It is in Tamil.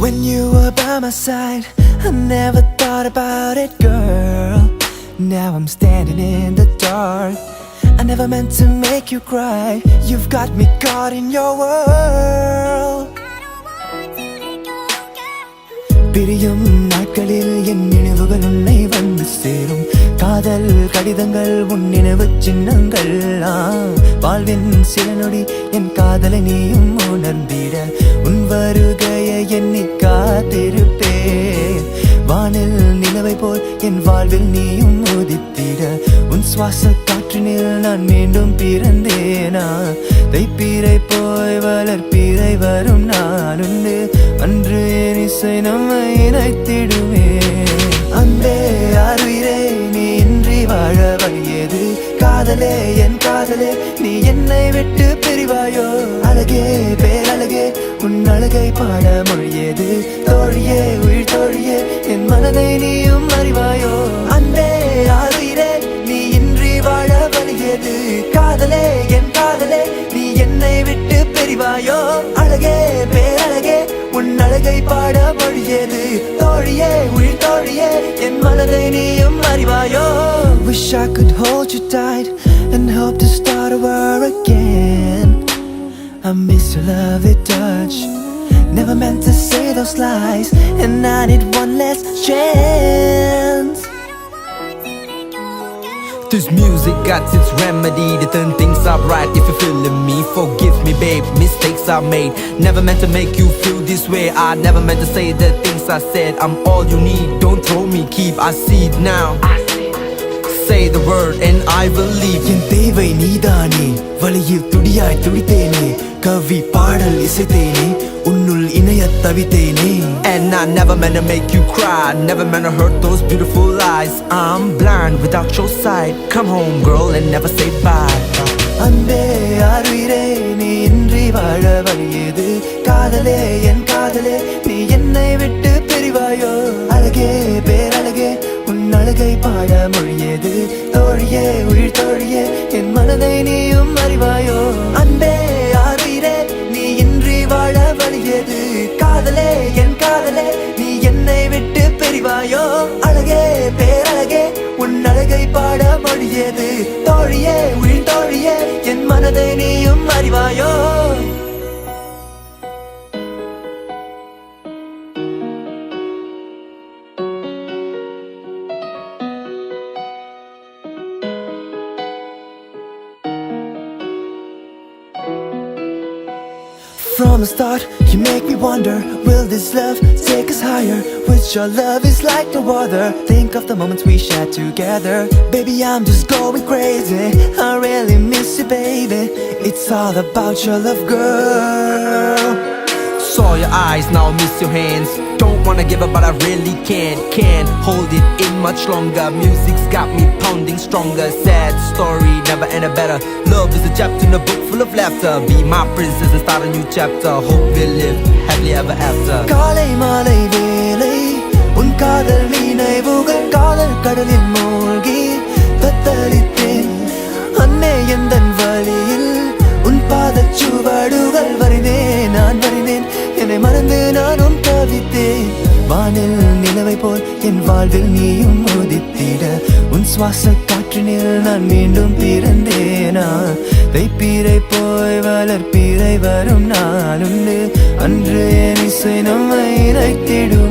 When you were by my side, I never thought about it, girl. Now I'm standing in the dark. I never meant to make you cry. You've got me caught in your world. பிரியும் நாட்களில் என் நினைவுகள் உன்னை வந்து சேரும். காதல் கடிதங்கள் உன் நினைவு சின்னங்கள். வாழ்வின் சில நொடி என் காதலை நீயும் உணர்ந்திட உன் வருகையை எண்ணி காத்திருப்பேன். வானில் நிலவை போல் என் வாழ்வில் நீயும் உதித்திட உன் சுவாச காற்றினில் நான் மீண்டும் பிறந்தேனா. தைப்பீரை போய் வளர்ப்பீரை வரும் நான் உண்டு. அன்று என் இசை நம்மை இணைத்திடுவே. அன்பே ஆறுயிரே நீ இன்றி வாழ வழியது. காதலே என் காதலே நீ என்னை விட்டு பிரிவாயோ. அழகே பேரழகே உன் அழகை பாட மொழியது. தோழியே உயிர் தோழியே என் மனதை நீயும் அறிவாயோ. அன்பே ஆறுயிரே நீ இன்றி வாழ வழியது. காதலே என் காதலே நீ என்னை விட்டு பிரிவாயோ. அழகே பேரழகே உன் அழகை பாட மொழியது. தோழியே உயிர் தோழியே என் மனதை நீயும் அறிவாயோ. Wish I could hold you tight and hope to start over again. I miss your lovely touch. Never meant to say those lies, and I need one last chance. This music got its remedy to turn things up right. If you're feeling me, forgive me babe, mistakes I made. Never meant to make you feel this way. I never meant to say the things I said. I'm all you need, don't throw me, keep I see it now. Say the word and I will leave. என் தேவை நீதானே, வழியில் துடியாய் துடித்தேனே. கவி பாடல் இசைத்தேனே, உன்னுள் இணைய தவித்தேனே. And I never meant to make you cry, never meant to hurt those beautiful eyes. I'm blind without your sight. Come home girl and never say bye. அன்பே ஆறுயிரே நீ இன்றி வாழ வழியது. காதலே என் காதலே நீ என்னை விட்டு பிரிவாயோ. அழகே பேரழகே உன் அழகை பாட மொழியது. தோழியே உயிர் தோழியே என் மனதை நீயும் அறிவாயோ. அன்பே ஆறுயிரே நீ இன்றி வாழ வழியது. காதலே என் காதலே நீ என்னை விட்டு பிரிவாயோ. அழகே பேரழகே உன் அழகை பாட மொழியது. தோழியே உயிர் தோழியே என் மனதை நீயும் அறிவாயோ. From the start, you make me wonder, will this love take us higher? With your love is like no other. Think of the moments we shared together. Baby, I'm just going crazy. I really miss you, baby. It's all about your love, girl. Saw your eyes, now miss your hands. Don't wanna give up but I really can't hold it in much longer. Music's got me pounding stronger. Sad story, never ended better. Love is a chapter in a book full of laughter. Be my princess and start a new chapter. Hope we'll live happily ever after. காலை மாலை வேளை உன் காதல் நினைவுகள். காதல் கடலில் மூழ்கி தத்தளித்தேன். அன்னே எந்தன் வழியில் உன் பாதச்சுவடுகள் வரைந்தேன். நான் வரைந்தேன் என்னை மறந்து நானும் தவித்தேன். வானில் நிலவை போல் என் வாழ்வில் நீயும் உதித்திட உன் சுவாச காற்றினில் நான் மீண்டும் பிறந்தேனா. தைப்பீரை போய் வளர்ப்பீரை வரும் நான் உண்டு. அன்று என் இசை நம்மை இணைத்திடும்.